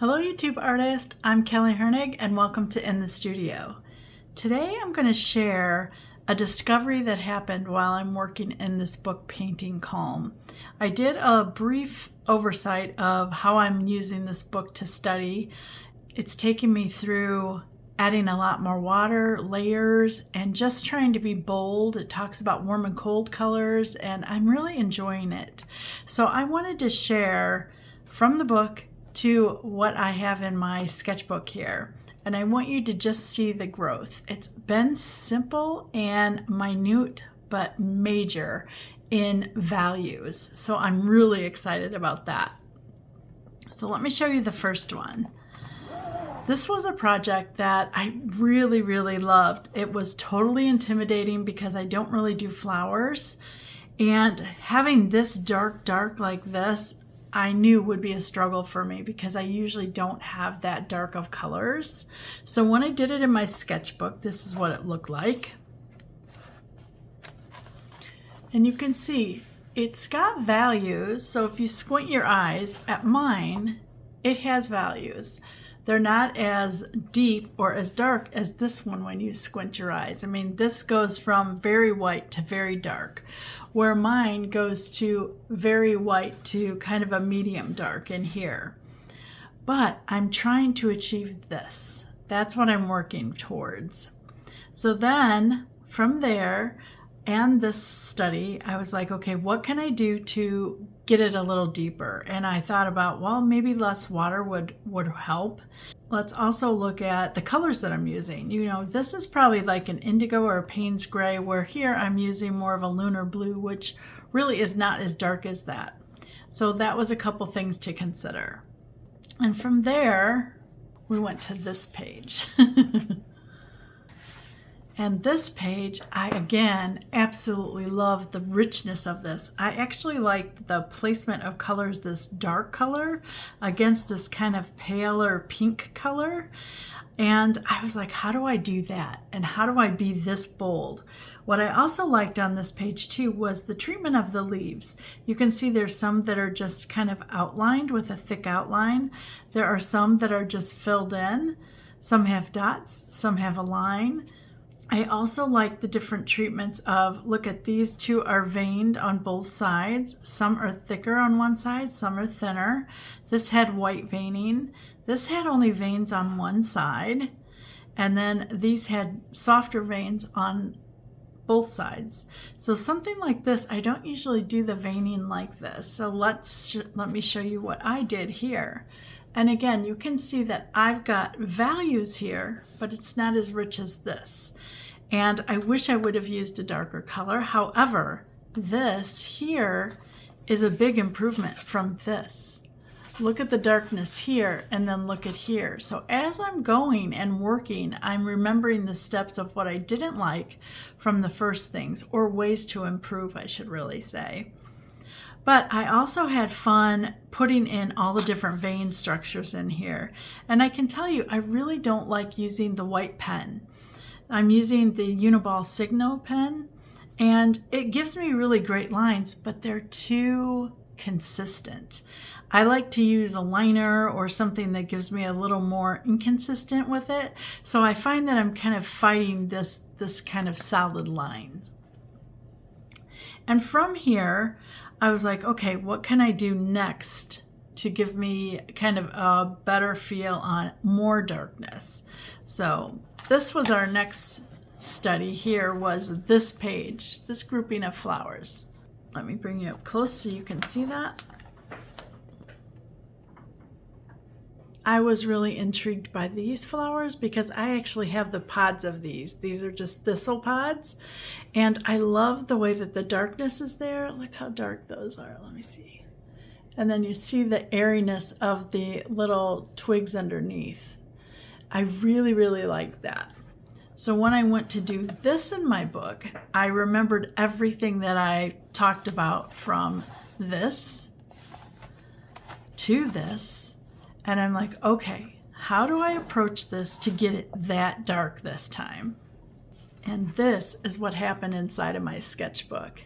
Hello YouTube artist, I'm Kelly Hernig and welcome to In the Studio. Today I'm going to share a discovery that happened while I'm working in this book Painting Calm. I did a brief oversight of how I'm using this book to study. It's taken me through adding a lot more water, layers, and just trying to be bold. It talks about warm and cold colors and I'm really enjoying it. So I wanted to share from the book to what I have in my sketchbook here. And I want you to just see the growth. It's been simple and minute, but major in values. So I'm really excited about that. So let me show you the first one. This was a project that I really loved. It was totally intimidating because I don't really do flowers. And having this dark like this, I knew would be a struggle for me because I usually don't have that dark of colors. So when I did it in my sketchbook, this is what it looked like. And you can see it's got values. So if you squint your eyes at mine, it has values. They're not as deep or as dark as this one when you squint your eyes. I mean, this goes from very white to very dark, where mine goes to very white to kind of a medium dark in here. But I'm trying to achieve this. That's what I'm working towards. So then from there and this study, I was like, okay, what can I do to get it a little deeper? And I thought about, well, maybe less water would help. Let's also look at the colors that I'm using. You know, this is probably like an indigo or a Payne's gray, where here I'm using more of a lunar blue, which really is not as dark as that. So that was a couple things to consider. And from there, we went to this page. And this page, I again absolutely love the richness of this. I actually like the placement of colors, this dark color against this kind of paler pink color. And I was like, how do I do that? And how do I be this bold? What I also liked on this page too was the treatment of the leaves. You can see there's some that are just kind of outlined with a thick outline. There are some that are just filled in. Some have dots, some have a line. I also like the different treatments of, look at these two are veined on both sides. Some are thicker on one side, some are thinner. This had white veining. This had only veins on one side. And then these had softer veins on both sides. So something like this, I don't usually do the veining like this. So let me show you what I did here. And again, you can see that I've got values here, but it's not as rich as this. And I wish I would have used a darker color. However, this here is a big improvement from this. Look at the darkness here and then look at here. So as I'm going and working, I'm remembering the steps of what I didn't like from the first things, or ways to improve, I should really say. But I also had fun putting in all the different vein structures in here. And I can tell you, I really don't like using the white pen. I'm using the Uniball Signal pen, and it gives me really great lines, but they're too consistent. I like to use a liner or something that gives me a little more inconsistent with it. So I find that I'm kind of fighting this kind of solid line. And from here, I was like, okay, what can I do next to give me kind of a better feel on more darkness? So this was our next study here, was this page, this grouping of flowers. Let me bring you up close so you can see that. I was really intrigued by these flowers because I actually have the pods of these. These are just thistle pods. And I love the way that the darkness is there. Look how dark those are. Let me see. And then you see the airiness of the little twigs underneath. I really like that. So when I went to do this in my book, I remembered everything that I talked about from this to this. And I'm like, okay, how do I approach this to get it that dark this time? And this is what happened inside of my sketchbook.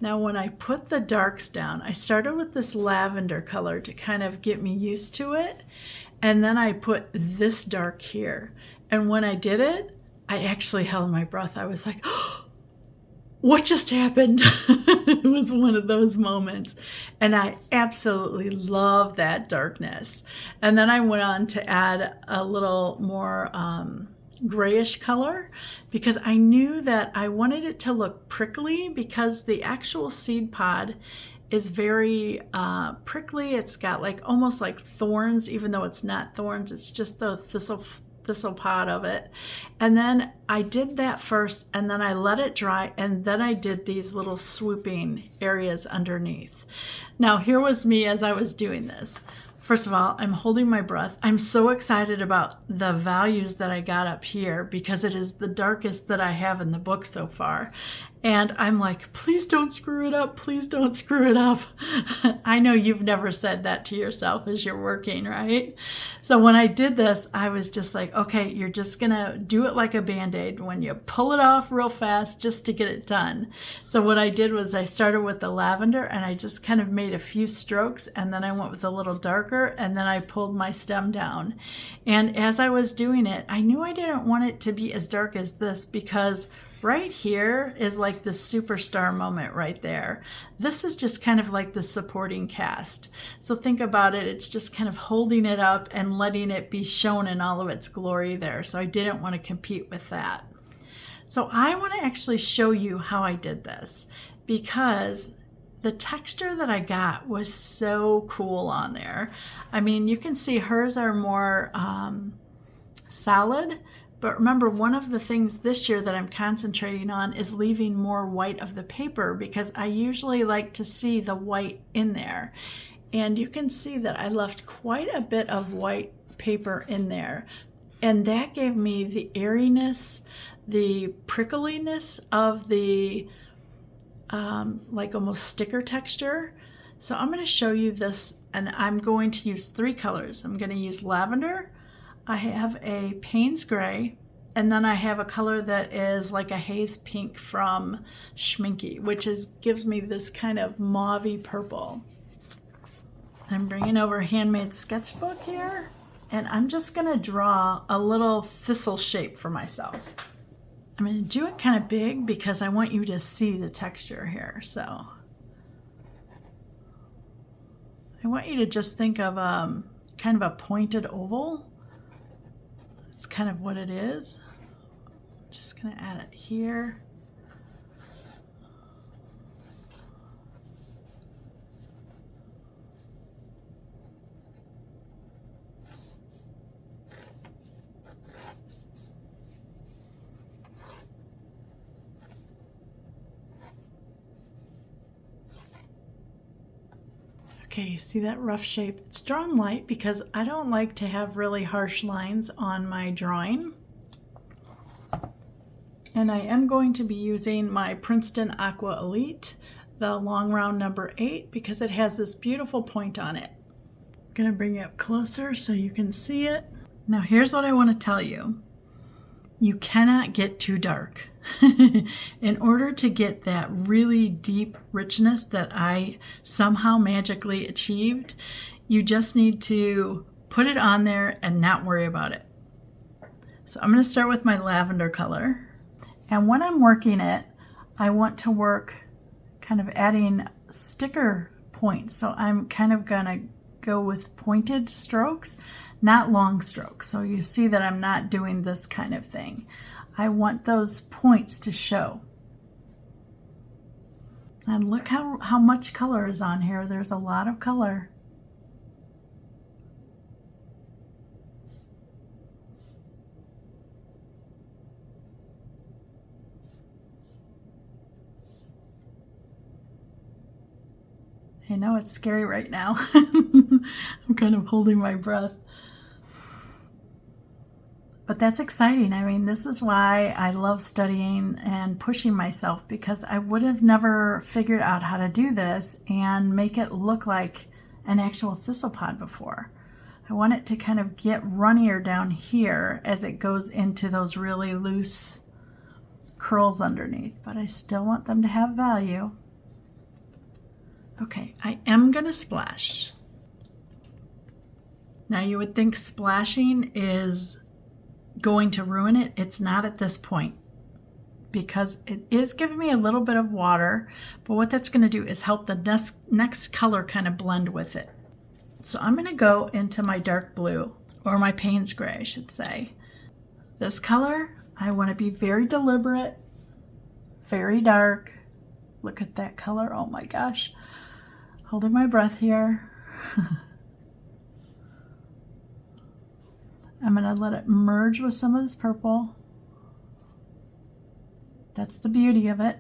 Now when I put the darks down, I started with this lavender color to kind of get me used to it. And then I put this dark here. And when I did it, I actually held my breath. I was like, oh, what just happened? It was one of those moments. And I absolutely love that darkness. And then I went on to add a little more grayish color because I knew that I wanted it to look prickly because the actual seed pod is very prickly. It's got like almost like thorns, even though it's not thorns. It's just the thistle pod of it. And then I did that first, and then I let it dry, and then I did these little swooping areas underneath. Now here was me as I was doing this. First of all, I'm holding my breath. I'm so excited about the values that I got up here because it is the darkest that I have in the book so far. And I'm like, please don't screw it up. Please don't screw it up. I know you've never said that to yourself as you're working, right? So when I did this, I was just like, okay, you're just going to do it like a Band-Aid when you pull it off real fast just to get it done. So what I did was I started with the lavender and I just kind of made a few strokes, and then I went with a little darker, and then I pulled my stem down. And as I was doing it, I knew I didn't want it to be as dark as this because right here is like the superstar moment right there. This is just kind of like the supporting cast. So think about it. It's just kind of holding it up and letting it be shown in all of its glory there. So I didn't want to compete with that. So I want to actually show you how I did this because the texture that I got was so cool on there. I mean, you can see hers are more solid. But remember, one of the things this year that I'm concentrating on is leaving more white of the paper because I usually like to see the white in there. And you can see that I left quite a bit of white paper in there. And that gave me the airiness, the prickliness of the like almost sticker texture. So I'm going to show you this, and I'm going to use 3 colors. I'm going to use lavender. I have a Payne's Gray, and then I have a color that is like a haze pink from Schminky, which gives me this kind of mauve-y purple. I'm bringing over Handmade Sketchbook here, and I'm just going to draw a little thistle shape for myself. I'm going to do it kind of big because I want you to see the texture here. So I want you to just think of kind of a pointed oval. It's kind of what it is. Just going to add it here. Okay, see that rough shape? It's drawn light because I don't like to have really harsh lines on my drawing. And I am going to be using my Princeton Aqua Elite, the long round number 8, because it has this beautiful point on it. I'm gonna bring it up closer so you can see it. Now here's what I want to tell you. You cannot get too dark. In order to get that really deep richness that I somehow magically achieved, you just need to put it on there and not worry about it. So I'm going to start with my lavender color. And when I'm working it, I want to work kind of adding sticker points. So I'm kind of going to go with pointed strokes, not long strokes. So you see that I'm not doing this kind of thing. I want those points to show. And look how much color is on here. There's a lot of color. I know it's scary right now. I'm kind of holding my breath. But that's exciting. I mean, this is why I love studying and pushing myself, because I would have never figured out how to do this and make it look like an actual thistle pod before. I want it to kind of get runnier down here as it goes into those really loose curls underneath, but I still want them to have value. Okay, I am going to splash. Now you would think splashing is going to ruin it. It's not at this point, because it is giving me a little bit of water, but what that's going to do is help the next color kind of blend with it. So I'm going to go into my dark blue, or my Payne's gray, I should say. This color, I want to be very deliberate, very dark. Look at that color. Oh my gosh. Holding my breath here. I'm going to let it merge with some of this purple. That's the beauty of it.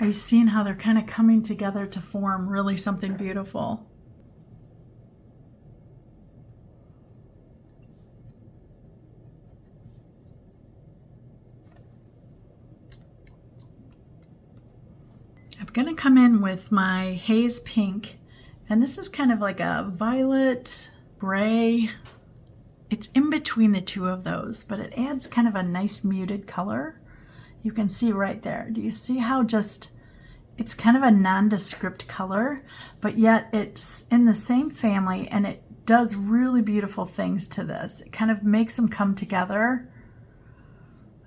Are you seeing how they're kind of coming together to form really something beautiful? I'm going to come in with my haze pink, and this is kind of like a violet gray. It's in between the two of those, but it adds kind of a nice muted color. You can see right there. Do you see how just, it's kind of a nondescript color, but yet it's in the same family, and it does really beautiful things to this. It kind of makes them come together.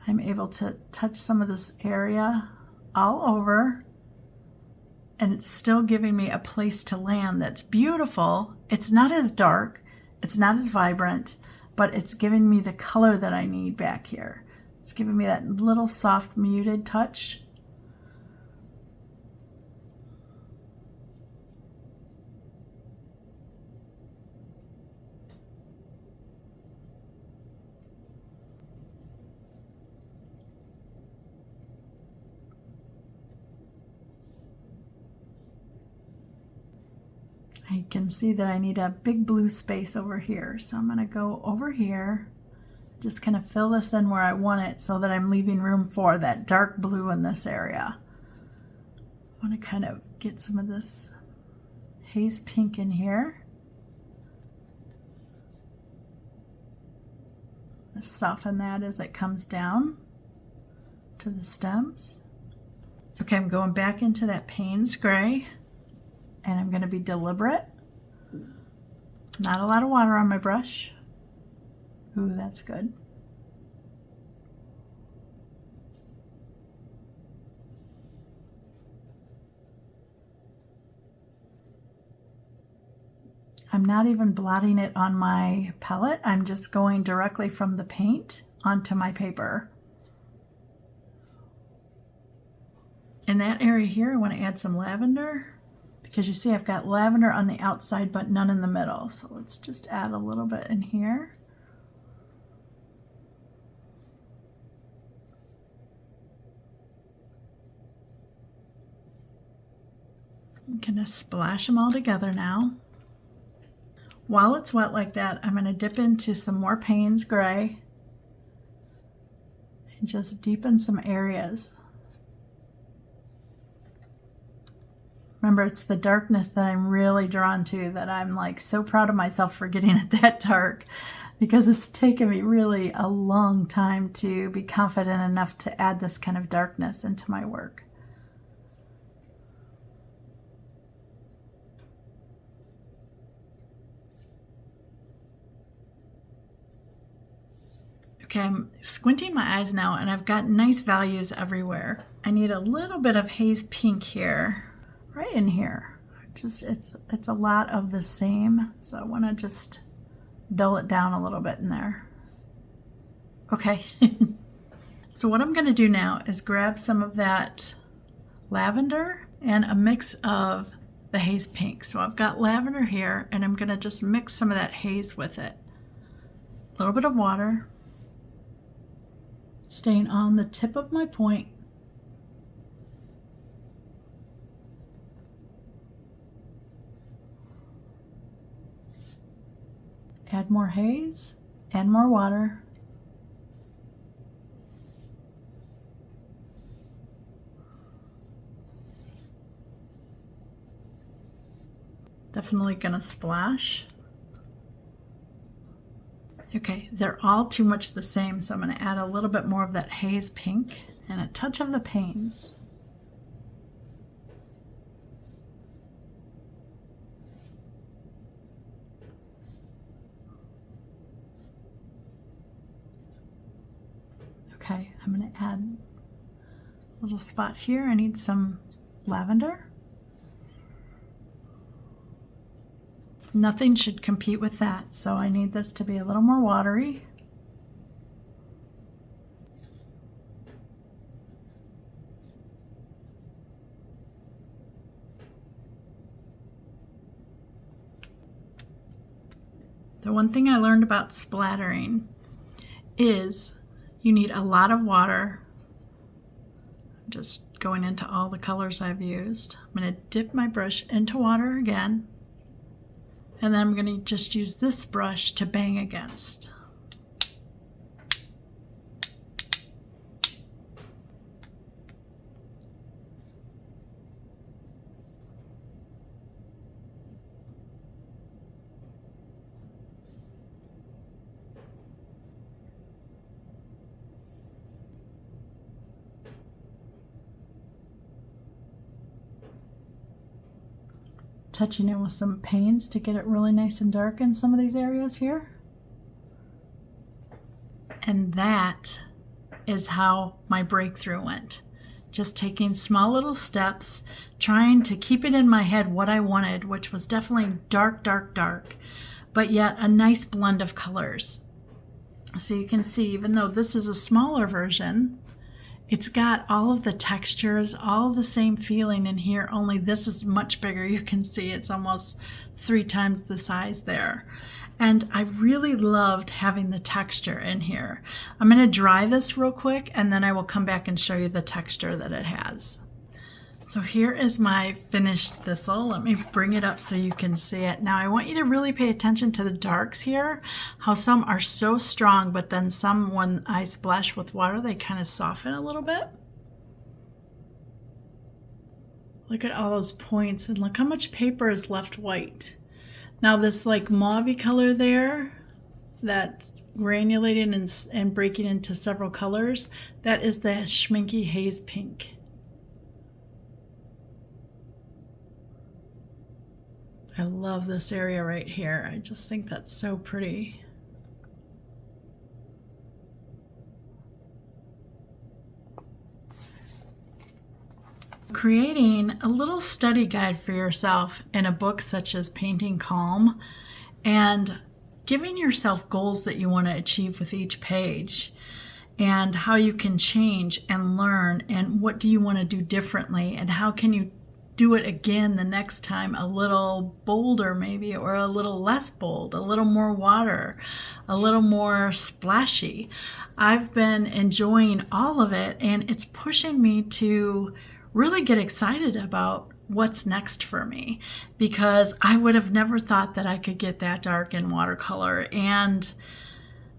I'm able to touch some of this area all over, and it's still giving me a place to land that's beautiful. It's not as dark, it's not as vibrant, but it's giving me the color that I need back here. It's giving me that little soft muted touch. I can see that I need a big blue space over here. So I'm going to go over here, just kind of fill this in where I want it so that I'm leaving room for that dark blue in this area. I want to kind of get some of this haze pink in here. Just soften that as it comes down to the stems. Okay, I'm going back into that Payne's gray, and I'm going to be deliberate. Not a lot of water on my brush. Ooh, that's good. I'm not even blotting it on my palette. I'm just going directly from the paint onto my paper. In that area here, I want to add some lavender, because you see I've got lavender on the outside but none in the middle. So let's just add a little bit in here. I'm gonna splash them all together now. While it's wet like that, I'm gonna dip into some more Payne's gray and just deepen some areas. Remember, it's the darkness that I'm really drawn to, that I'm like so proud of myself for getting it that dark, because it's taken me really a long time to be confident enough to add this kind of darkness into my work. Okay, I'm squinting my eyes now, and I've got nice values everywhere. I need a little bit of haze pink here. Right in here. Just it's a lot of the same, so I want to just dull it down a little bit in there. Okay. So what I'm going to do now is grab some of that lavender and a mix of the haze pink. So I've got lavender here, and I'm going to just mix some of that haze with it. A little bit of water, staying on the tip of my point. Add more haze, add more water. Definitely gonna splash. Okay, they're all too much the same, so I'm gonna add a little bit more of that haze pink and a touch of the pains. Okay, I'm going to add a little spot here. I need some lavender. Nothing should compete with that, so I need this to be a little more watery. The one thing I learned about splattering is you need a lot of water. I'm just going into all the colors I've used. I'm going to dip my brush into water again, and then I'm going to just use this brush to bang against. Touching in with some paints to get it really nice and dark in some of these areas here. And that is how my breakthrough went. Just taking small little steps, trying to keep it in my head what I wanted, which was definitely dark, dark, dark, but yet a nice blend of colors. So you can see, even though this is a smaller version, it's got all of the textures, all the same feeling in here, only this is much bigger. You can see it's almost 3 times the size there. And I really loved having the texture in here. I'm going to dry this real quick, and then I will come back and show you the texture that it has. So here is my finished thistle. Let me bring it up so you can see it. Now I want you to really pay attention to the darks here, how some are so strong, but then some, when I splash with water, they kind of soften a little bit. Look at all those points, and look how much paper is left white. Now this like mauve color there, that's granulating and breaking into several colors, that is the Schminky Haze Pink. I love this area right here. I just think that's so pretty. Creating a little study guide for yourself in a book such as Painting Calm, and giving yourself goals that you want to achieve with each page, and how you can change and learn, and what do you want to do differently, and how can you do it again the next time a little bolder maybe, or a little less bold, a little more water, a little more splashy. I've been enjoying all of it, and it's pushing me to really get excited about what's next for me, because I would have never thought that I could get that dark in watercolor. And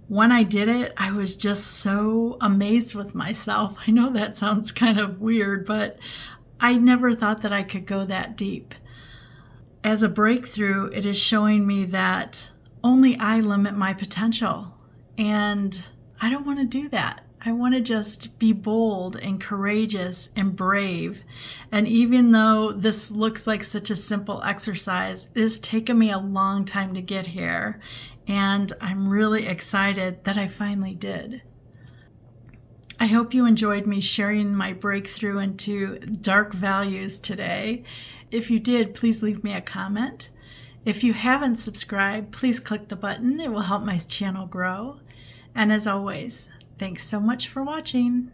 when I did it, I was just so amazed with myself. I know that sounds kind of weird, but I never thought that I could go that deep. As a breakthrough, it is showing me that only I limit my potential, and I don't want to do that. I want to just be bold and courageous and brave. And even though this looks like such a simple exercise, it has taken me a long time to get here, and I'm really excited that I finally did. I hope you enjoyed me sharing my breakthrough into dark values today. If you did, please leave me a comment. If you haven't subscribed, please click the button. It will help my channel grow. And as always, thanks so much for watching.